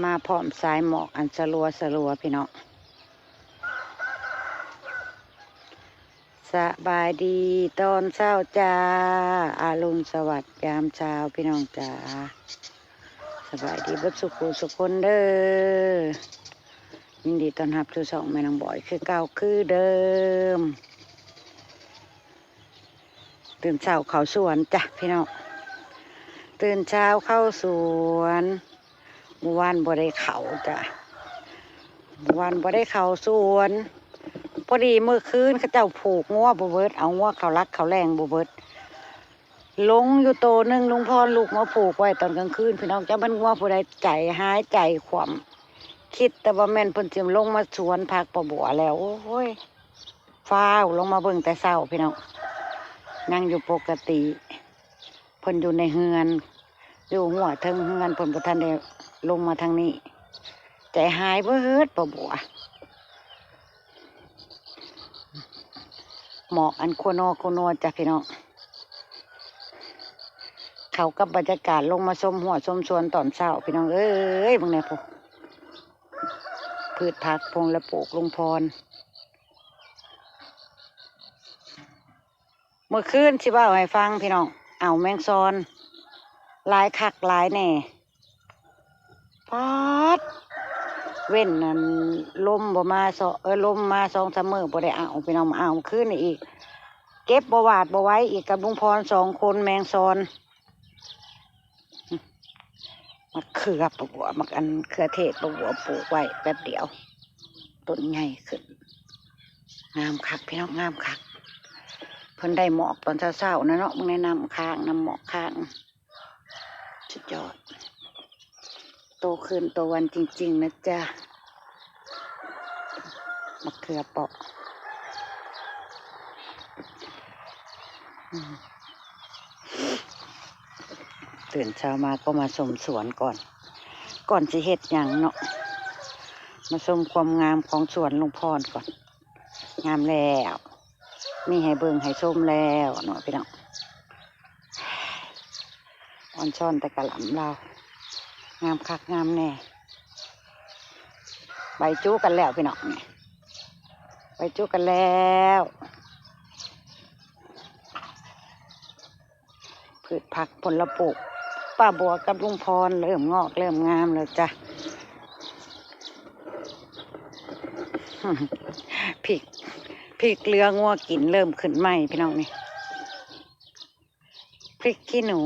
มาพร้อมสายหมอกอันสลัวพี่น้องสบายดีตอนเช้าจ้าอารุณสวัสดิ์ยามเช้าพี่น้องจ้าสบายดีบัดสุขคนเด้อยินดีต้อนรับทุกสองแม่นางบ่อยคือเก่าคือเดิมตื่นเช้าเข้าสวนจ้ะพี่น้องตื่นเช้าเข้าสวนเมื่อวานบ่ได้เข้าจ้ะเมื่อวานบ่ได้เข้าสวนพอดีเมื่อคืนเขาเจ้าผูกงัวบ่เบิดเอางัวเขารักเขาแรงบ่เบิดลงอยู่โตนึงลุงพรลูกมาผูกไว้ตอนกลางคืนพี่น้องจ้ามันงัวผู้ใดใจหายใจขวำคิดแต่ว่าแม่นเพิ่นสิลงมาสวนพักประบัวแล้วโอ้ยฟ้าวลงมาเบิ่งแต่เช้าพี่น้องนั่งอยู่ปกติเพิ่นอยู่ในเฮือนอยู่หัวเทิงเฮือนเพิ่นบ่ทันได้ลงมาทางนี้ใจหายเบิดประบัวหมอกอันโคนอจ้ะพี่น้องเขากับบรรยากาศลงมาชมหัวชมสวนตอนเช้าพี่น้องเอ้ยบางแนพวกพืชผักพงและปลูกลุงพรเมื่อคืนที่ว่าให้ฟังพี่น้องเอาแมงซอนหลายคักหลายแน่ป๊อดเว้นนั่นลมบ่มาลมมา2-3 มื้อบ่ได้เอาพี่น้องมาเอาคืนนี่อีกเก็บบ่หวาดบ่ไว้อีกกับลุงพร2 คนแมงซอนมะเขือปะบัวมักอันเขือเทศปะบัวปลูกไว้แป๊บเดียวต้นใหญ่ขึ้นงามคักพี่น้องงามคักเพิ่นได้หมอกตอนเช้าๆนะเนาะมึงแนะนำข้างนำหมอกข้างสุดยอดโตขึ้นโตวันจริงๆนะจ๊ะมะเขือเปาะตื่นเช้ามาก็มาชมสวนก่อนจะเฮ็ดหยังเนาะมาชมความงามของสวนลุงพรก่อนงามแล้วมีให้เบิ่งให้ชมแล้วเนาะพี่น้องอ่อนช้อนแต่กะหล่ำเรางามคักงามแน่ใบจู้กันแล้วพี่น้องเนี่ยใบจู้กันแล้วพืชผักผลปลูกป้าบัวกับลุงพรเริ่มงอกเริ่มงามแล้วจ้ะพริกเรืองัวกินเริ่มขึ้นไหมพี่น้องนี่พริกขี้หนู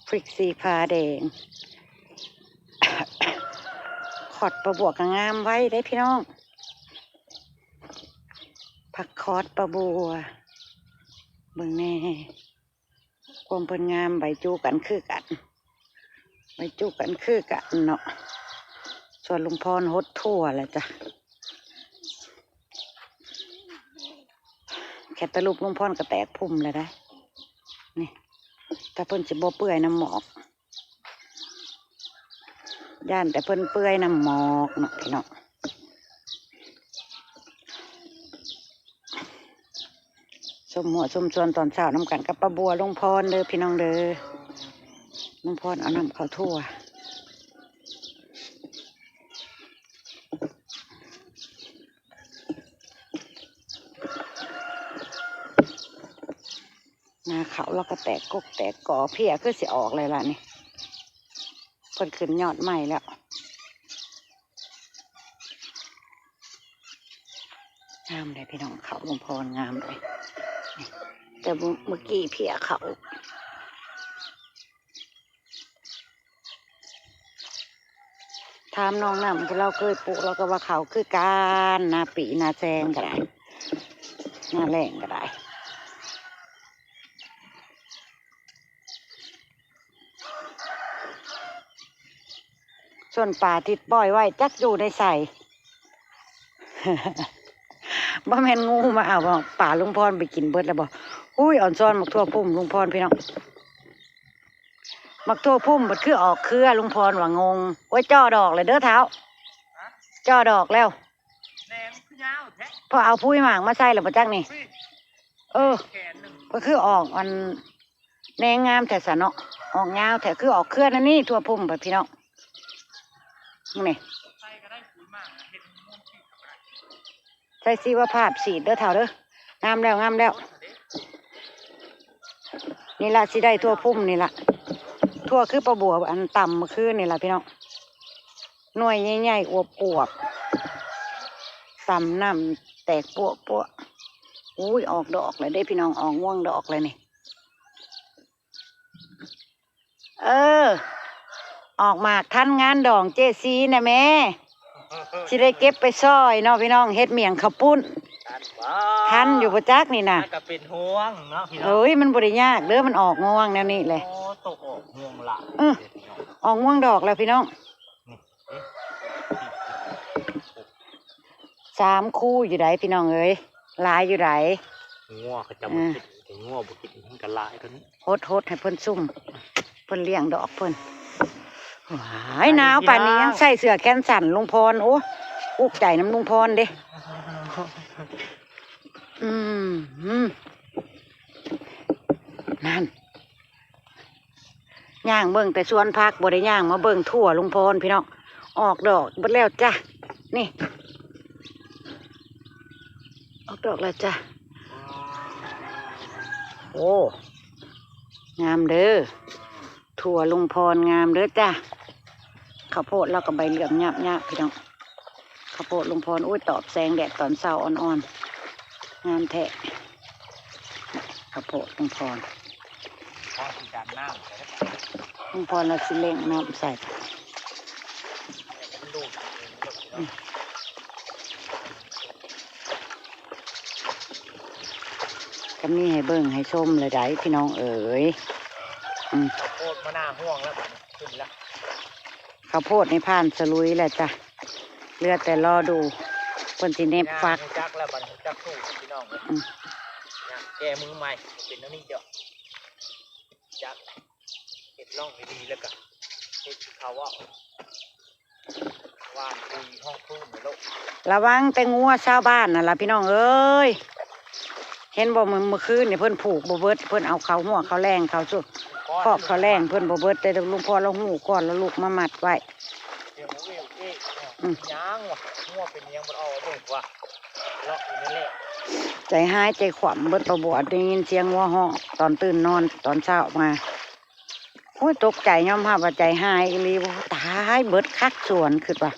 พริกสีฟ้าแดงขอดปลาบัวก็งามไว้ได้พี่น้องผักคอดปลาบัวเบิ่งแน่ความเป็นงามใบจูกันคือกันใบจูกันคือกันเนาะส่วนลุงพรหดทั่วแหละจ้ะแค่ตะลุกลุงพรก็แตกพุ่มเลยได้นี่ถ้าเพิ่นสิบ่เปื่อยน้ำหมอกย่านแต่เพิ่นเปื่อยน้ำหมอกเนาะพี่น้องชมหัวชมชวนตอนเช้าน้ำกันกับป้าบัวลุงพรเด้อพี่น้องเด้อลุงพรเอาน้ำเข้าทั่วนาเขาแล้วก็แตกกกแตกก่อเพียคือสิออกเลยล่ะนี่เพิ่นขึ้นยอดใหม่แล้วงามเลยพี่น้องเขาลุงพรงามเลยแต่เมื่อกี้เพียเขาถามน้องน้ำที่เราเคยปลูกเราก็ว่าเขาคือการนาปีนาแซงก็ได้นาแรงก็ได้ส่วนป่าติดปล่อยไว้จักอยู่ในใส่ บ่แม่นงูมาเอาป่าลุงพรไปกินเบิดแล้วบ่อุ้ยอ่อนซ้อนมักทั่วพุ่มลุงพรพี่น้องมักทั่วพุ่มมันคือออกเครือลุงพรว่างงโอ้ยจ่อดอกเลยเด้อเท้าจ่อดอกแล้วพอเอาพุ้ยหมากมาใส่แล้วบ่จักนี่ก็คือออกอันแนงงามแต่สะเนาะออกยาวแต่คือออกเครือนั่นนี่ทั่วพุ่มพี่น้อง นี่ใส่ซีว่าภาพสีเด้อเท่าเด้องามแล้วงามแล้วนี่ละสิได้ทั่วพุ่มนี่ละทั่วคือปลาบัวอันต่ำเมื่อคืนนี่ละพี่น้องหน่วยใหญ่ๆอวบๆต่ำน้ำแตกปัวอุ้ยออกดอกเลยได้พี่น้องออกง่วงดอกเลยนี่ออกมากทันงานดองเจซีนะแม่สิได้เก็บไปซอยเนาะพี่น้องเฮ็ดเมี่ยงข้าวปุ้นทันอยู่ประจักนี่นะก็เป็นห่วงเนาะพี่น้องเอ้ยมันบริยากเด้อมันออกง่วงแนวนี้เลยตกออกห่วงละออกง่วงดอกแล้วพี่น้อง3 คู่อยู่ไหนพี่น้องเอ้ยลายอยู่ไหนง่วงเขาจะมากินง่วงบุกินทั้งกันลายกันโฮดให้เพิ่นซุ่มเพิ่นเลี้ยงดอกเพิ่นหายหนาวป่านนี้ยังใส่เสื้อแขนสั้นลุงพรโอ้อุกใจน้ำลุงพรเด้นั่นย่างเบิ่งแต่สวนพักบ่ได้ย่างมาเบิ่งทั่วลุงพรพี่น้องออกดอกเบิดแล้วจ้ะนี่ออกดอกแล้วจ้ะโอ้งามเด้อถั่วลุงพรงามเด้อจ้ะข้าวโพดแล้วก็ใบเหลืองหยาบๆพี่น้องข้าวโพดลุงพรอุ้ยตอบแสงแดดตอนเช้าอ่อนๆงามแท้ข้าวโพดลุงพรลุงพรเราสิเล่งน้ำใส่ก็มีให้เบิ่งให้ชมเลยได้พี่น้องเอ๋ยข้าวโพดมะนาวห่วงแล้วขึ้นแล้วข้าวโพดในผ่านสลุยแหละจ้ะเลือดแต่รอดูคนสิเนบฟักจักแล้วบันจักสู้พี่น้องเลยแกมือใหม่เป็นนั่นนี่เจ้าจักเห็ดล่องดีแล้วก็เห็ดเขาว่าวานปุยห้องพื้นในโลกระวังแต่งัวชาวบ้านน่ะล่ะพี่น้องเอ้ยเห็นบอกเมื่อคืนเนี่ยเพิ่นผูกบ่เบิดเพิ่นเอาเขาหัวเขาแรงเขาสุดครอบเขาแรงเพิ่นบ่เบิดแต่ลุงพ่อเราหูก่อนแล้วลูกมามัดไว้ย่างว่ะงัวเป็นยังบ่เอาเบิ่งว่ะเลาะอยู่นั่นแหละใจหายใจขวัญเบิดประบวดได้ยินเสียงงัวห้องตอนตื่นนอนตอนเช้ามาโอ้ยตกใจยอมรับว่าใจหายอีหลีตายเบิดคักสวนคือว่า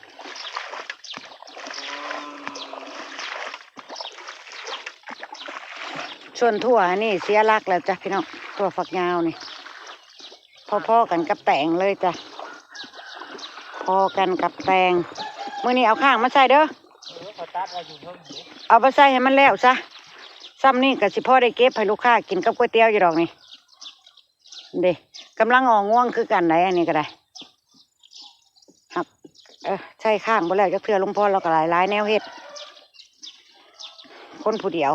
ส่วนถั่วนี่เสียรักแล้วจ้ะพี่น้องถั่วฝักยาวนี่พ่อกันกับแตงเลยจ้ะพอกันกับแตงมื้อนี้เอาข้างมาใส่เด้อเอาไปใส่ให้มันแล้วซะซ้ำนี่กับสิพ่อได้เก็บให้ลูกค้ากินกับก๋วยเตี๋ยวอยู่ดอกนี่เด้กำลังงอง่วงคือกันไหนอันนี้ก็ได้ครับใช่ข้างบ่แล้วจะเพื่อลุงพ่อเราก็หลายแนวเฮ็ดคนผู้เดียว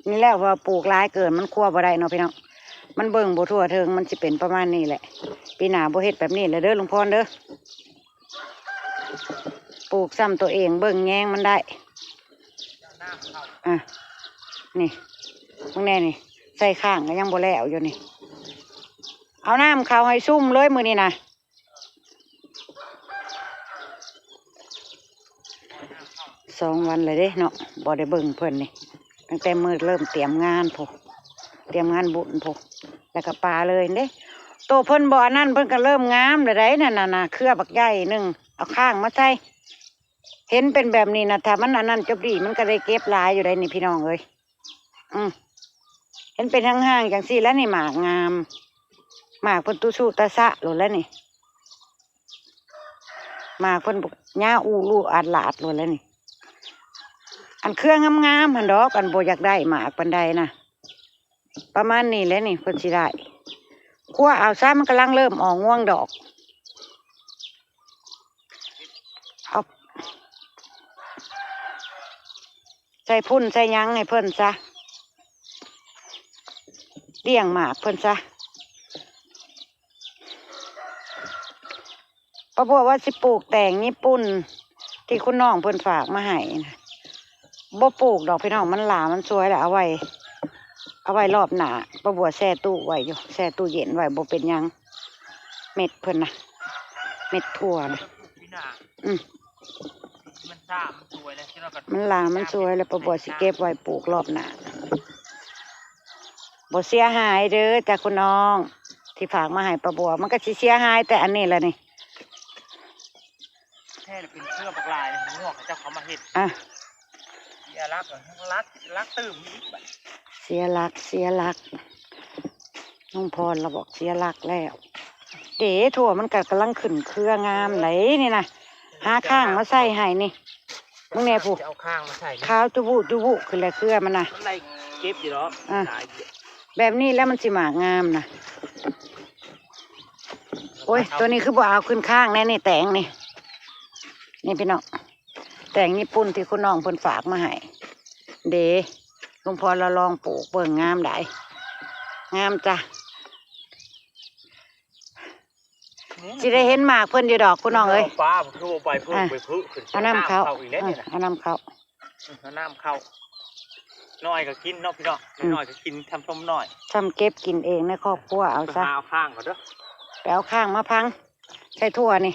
นี่แล้วว่าปลูกหลายเกินมันคั่วบ่ได้เนาะพี่น้องมันเบิ่งบ่ทั่วถึงมันสิเป็นประมาณนี้แหละปีหน้าบ่เฮ็ดแบบนี้เลยเด้อลุงพรเด้อปลูกซ้ำตัวเองเบิ่งแยงมันได้นี่พวกแน่นี่ใส่ข้างก็ยังบ่แล้วอยู่นี่เอาน้ำเขาให้ซุ่มเลยมื้อนี้นะ2 วันเลยเด้เนาะบ่ได้เบิ่งเพิ่นนี่ตั้งแต่มื้อเริ่มเตรียมงานพอเตรียมงานบุญพอแล้วก็ปลาเลยเด้โตเพิ่นบ่อนั่นเพิ่นก็เริ่มงามเลยได้นั่นน่ะเครือบักใหญ่นึงเอาข้างมาใส่เห็นเป็นแบบนี้นะถ้ามันอันนั้นจบดีมันก็ได้เก็บลายอยู่ได้นี่พี่น้องเอ้ยเห็นเป็นห่างๆอย่างสี่แล้วนี่หมากงามหมากเพิ่นตุสุตะสะหลุดแล้วนี่หมากเพิ่นหญ้าอูลูอาดหลาดหลุดแล้วนี่อันเครื่องงามๆหันดอกอันโบอยากได้หมากปันใดนะประมาณนี้แหละนี่เพิ่นสิได้คั่วเอาซะมันกำลังเริ่มออกง่วงดอกเอาใส่พุ่นใส่ยั้งให้เพิ่นซะเลี้ยงหมากเพิ่นซะป้าบัวว่าสิปลูกแต่งญี่ปุ่นที่คุณน้องเพิ่นฝากมาให้นะบ่ปลูกดอกพี่น้องมันหลามันสวยแหละเอาไว้รอบหน้าป้าบัวแช่ตู้ไว้อยู่แช่ตู้เย็นไว้บ่เป็นยังเม็ดเพิ่นนะเม็ดถั่วนะ หน้า อืม มันซ่ามันสวยแล้วที่เราก็ มันหลามันสวยแล้วปะบัวสิเก็บไว้ปลูกรอบหน้าบ่เสียหายเด้อจ้ะคุณน้องที่ฝากมาให้ปะบัวมันก็สิเสียหายแต่อันนี้แหละนี่ แค่เป็นเสื้อปลากลายเนี่ยงอกเจ้าเขามาเห็ด อ่ะ เสียรักเหรอรักตื่มอีกแบบ เสียหลักน้องพรเราบอกเสียหลักแล้วเด๋ถั่วมันก็กำลังขึ้นเครืองามไหนนี่นะหาข้างมาใส่ให้นี่มึงแน่ผู้ จะเอาข้างมาใส่ ข้าวจุบุขึ้นแล้วเครือมันนะ มันไรเก็บอยู่หรอ แบบนี้แล้วมันสิหมากงามนะโอ้ยตัวนี้คือบ่เอาขึ้นข้างแน่นี่แตงนี่นี่พี่น้องแตงญี่ปุ่นที่คุณน้องเพิ่นฝากมาให้เด๋ลุงพรเราลองปลูกเบิ่งงามได้งามจ้ะสิได้เห็นหมากเพิ่นอยู่ดอกคุณน้องเอ้ย ป้าผมคือไปพึ่งไปพึ่งขึ้น เอาน้ำเข้า อีกแล้วเนี่ยนะ เอาน้ำเข้า เอาน้ำเข้าน้อยก็กินเนาะพี่น้องน้อยก็กินทำส้มน้อย ทำเก็บกินเองในครอบครัวเอาซะ หาเอาข้างก่อนเด้อ ไปเอาข้างมาพังใส่ถั่วนี่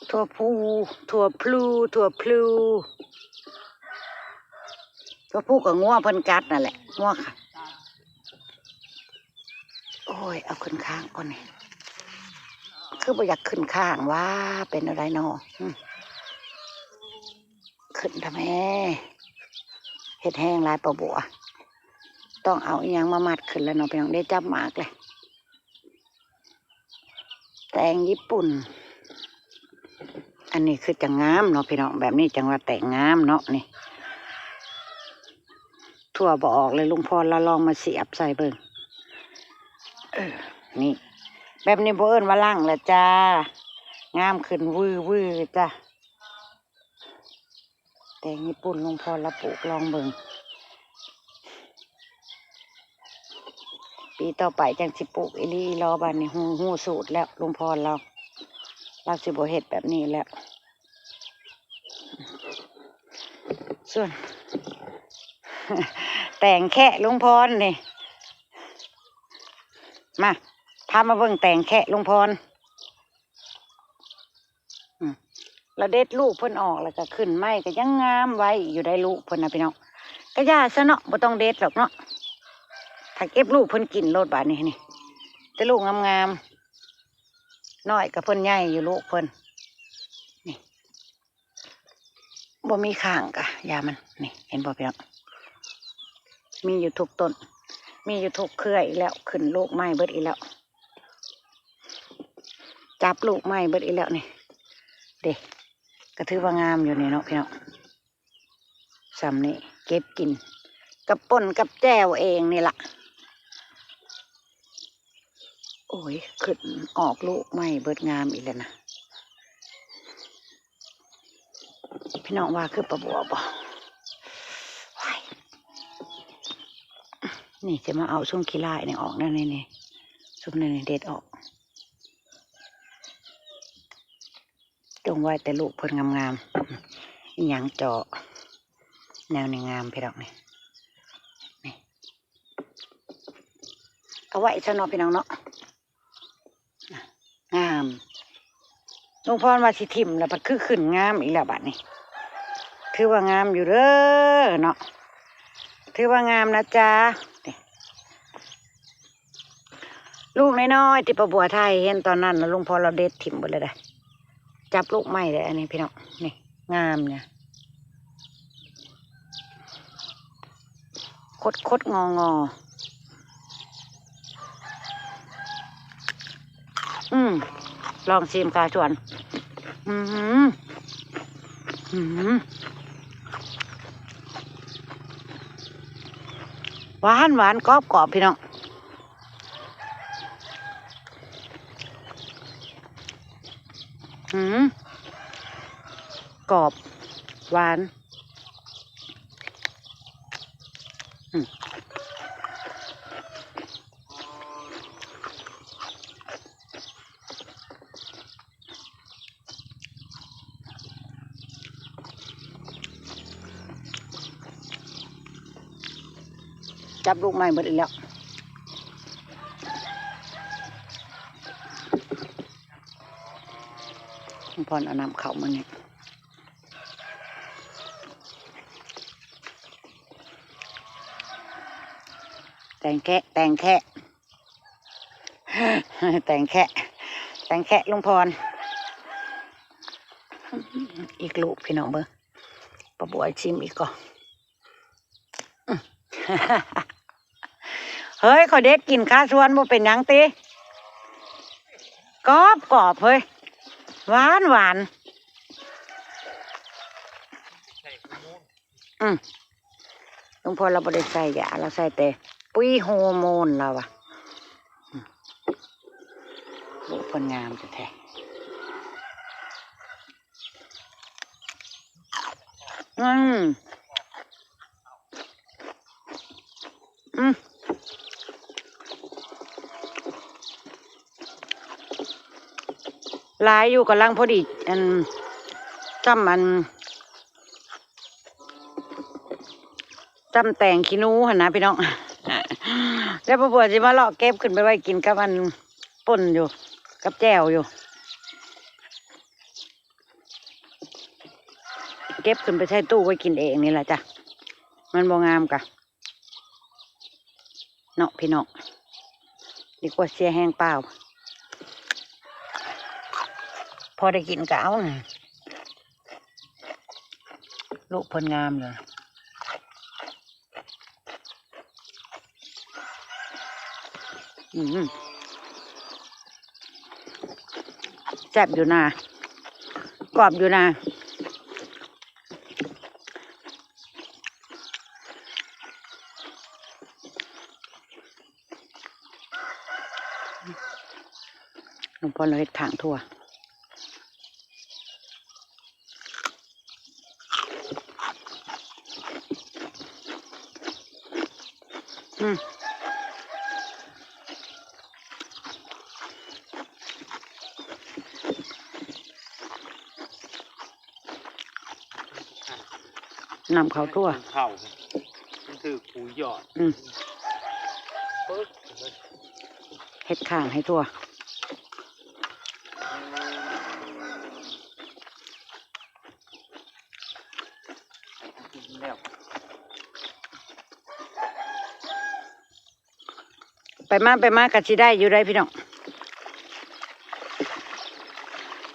ถั่วพลูถั่วพลูกับงัวเพิ่นกัดนั่นแหละงัวค่ะโอ้ยเอาขึ้นข้างก่อนนี่คือบ่อยากขึ้นข้างว่าเป็นอะไรเนาะขึ้นทำไมเห็ดแห้งลายปลาบัวต้องเอาอีหยังมามัดขึ้นแล้วเนาะพี่น้องได้จับหมากเลยแตงญี่ปุ่นอันนี้คือจังงามเนาะพี่น้องแบบนี้จังว่าแต่งงามเนาะนี่ทั่วบออกเลยลุงพรเราลองมาเสียบใส่เบิ่งนี่แบบนี้บ่เอิ้นว่าล่างละจ้างามขึ้นวือจ้ะแตงญี่ปุ่นลุงพรเราปลูกลองเบิ่งปีต่อไปจังสิปลูกอีหลีรอบ้านนี่หูสูตรแล้วลุงพรเราสิบ่เฮ็ดแบบนี้แล้วส่วน แต่งแค่ลุงพรนี่มาพามาเบิ่งแต่งแค่ลุงพรแล้วเด็ดลูกเพิ่นออกแล้วก็ขึ้นไม้ก็ยังงามไว้อยู่ได้ลูกเพิ่นนะพี่น้องก็ย่าซะเนาะบ่ต้องเด็ดหรอกเนาะถ้าเก็บลูกเพิ่นกินโลดบาดนี้นี่แต่ลูกงามๆน้อยกับเพิ่นใหญ่อยู่ลูกเพิ่นนี่บ่มีข้างกะยามันนี่เห็นบ่พี่น้องมีอยู่ทุกต้นมีอยู่ทุกเครืออีกแล้วขึ้นลูกไม้เบิดอีกแล้วจับลูกไม้เบิดอีกแล้วนี่เด็กก็ถือว่างามอยู่นี่เนาะพี่น้องซ้ำนี่เก็บกินกับป่นกับแจ่วเองนี่ล่ะโอ้ยขึ้นออกลูกไม้เบิดงามอีกแล้วนะพี่น้องว่าคือปลาบัวบ่นี่จะมาเอาช่วงขี้ลายเนี่ยออกนั่นนี่ช่วงนั้นเด็ดออกจงไว้แต่ลูกเพิ่นงามๆอีหยังเจาะแนวนี่งามพี่น้องนี่เอาไว้ซะเนาะพี่น้องเนาะงามลุงพรว่าสิทิ่มแล้วมันคือขึ้นงามอีกแล้วบัดนี้ถือว่างามอยู่เด้อเนาะถือว่างามนะจ๊ะลูกน้อยๆที่ประบัวไทยเห็นตอนนั้นนะลุงพรเราเด็ดถิ่มหมดเลยได้จับลูกไม้เลยอันนี้พี่น้องนี่งามเนี่ยคดงลองชิมค่ะชวนหวานกรอบพี่น้องกรอบหวานจับลูกไม้หมดอีกแล้ว ลุงพรเอาน้ำเขามาเนี่ยแต่งแค่แต่งแค่แต่งแค่แต่งแค่ลุงพรอีกลูกพี่น้องเบอร์ปะบัวชิมอีกก่อนเฮ้ยขอเด็ดกินข้าชวนบ่เป็นหยังตีกรอบกรอบเฮ้ยหวานหวานลุงพลเราไม่ได้ใส่ยาเราใส่แต่ปุ๋ยฮอร์โมนเราอะลูกพลงามจะแท้ลายอยู่กับลังพอดีจำแต่งขี้นูหันนะพี่น้องแล้วพ่อบัวจะมาเลาะเก็บขึ้นไปไว้กินกับป่นอยู่กับแจ่วอยู่เก็บขึ้นไปใช้ตู้ไว้กินเองนี่แหละจ้ะมันบ่งามกะเนาะพี่น้องดีกว่าเสียแห้งเปล่าพอได้กินกะเอาน่ะลูกเพิ่นงามเลยแซ่บอยู่นะกรอบอยู่นะหลวงพ่อเราเฮ็ดถางทั่วนำเขาทั่วเข่ามันถือผูหยอดเฮ็ดข้างให้ทั่วไปมาก็สิได้อยู่ได้พี่น้อง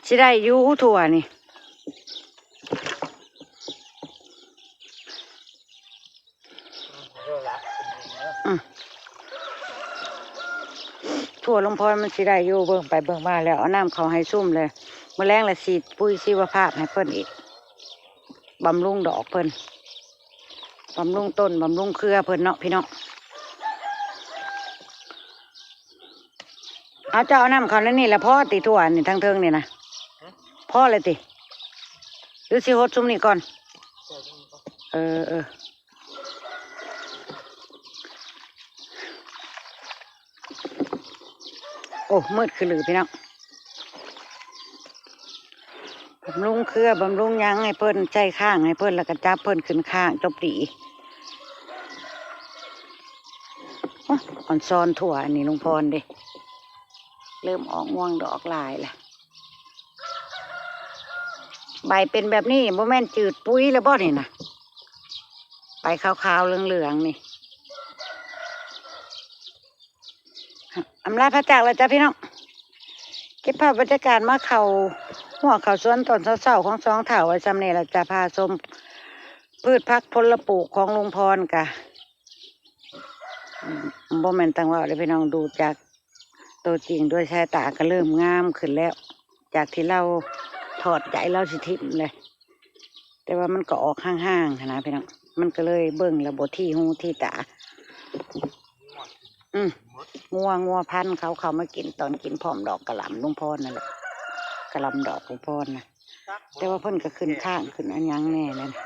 สิได้อยู่ทั่วนี่ทั่วลงพรมันสิได้อยู่เบิ่งไปเบิ่งมาแล้วเอาน้ำเขาให้ซุ่มเลยมื้อแรงละฉีดปุ๋ยชีวภาพให้เพิ่นอีกบำรุงดอกเพิ่นบำรุงต้นบำรุงเครือเพิ่นเนาะพี่น้องเอาเจ้าเอาน้ำเขาแล้วนี่แหละพ่อติทั่วนี่ทั้งเทิงนี่นะพ่อเลยติหรือสิฮดซุ่มนี่ก่อนโอ้มืดคือหรือพี่น้องบำรุงเครือบำรุงยังให้เพิ่นใจข้างให้เพิ่นแล้วก็จับเพิ่นขึ้นข้างจบดีอ่อนซ้อนถั่วอันนี้ลุงพรเด้เริ่มออกม่วงดอกลายละใบเป็นแบบนี้โมแม่นจืดปุ้ยแล้วบ่นี่นะใบขาวๆเหลืองๆนี่อำลาพระจากแล้วจ้ะพี่น้องเก็บภาพบรรยากาศมาหัวเขาสวนต้นเศร้าๆของสองเถาไว้จำเนี่ยเราจะพาชมพืชพักผลปลูกของลุงพรกะบ่แม่นตังว่าเลยพี่น้องดูจากตัวจริงด้วยสายตาก็เริ่มงามขึ้นแล้วจากที่เราถอดใจเราสิทิมเลยแต่ว่ามันก็ออกห่างๆนะพี่น้องมันก็เลยเบิ่งระบบที่หูที่ตางัวพันธุ์เขามากินตอนกินพร้อมดอกกระหล่ำลุงพรนั่นแหละกระหล่ำดอกลุงพรนะแต่ว่าเพิ่นก็ขึ้นข้างขึ้นอันยังแน่เลยนะ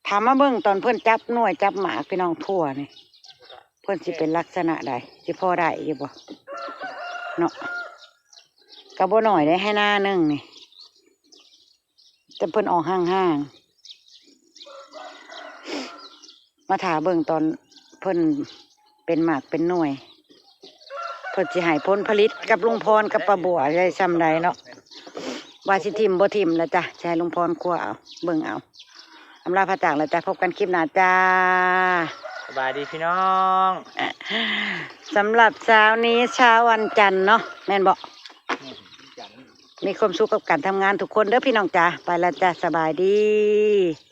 ถามมาเบิ่งตอนเพิ่นจับหน่วยจับหมากพี่น้องทั่วนี่เพิ่นสิเป็นลักษณะใดสิพอได้อยู่บ่เนาะกระโบหน่อยได้ให้หน้านึงนี่แต่เพิ่นออกห่างมาถาเบิ่งตอนเพิ่นเป็นหมากเป็นหน่วยเพิ่นสิให้ผลผลิตกับลุงพรกับป้าบัวได้ซ้ำใดเนาะ ว่าสิทิมบ่ทิมแล้วจ้ะใช้ลุงพรครัวเอาเบิ่งเอาอำลาพระจากแล้วจ้ะพบกันคลิปหน้าจ้า สบายดีพี่น้อง สำหรับเช้านี้เช้าวันจันทร์เนาะแม่นบอก จัน มีความสุขกับการทำงานทุกคนเด้อพี่น้องจ้าไปแล้วจ้าสบายดี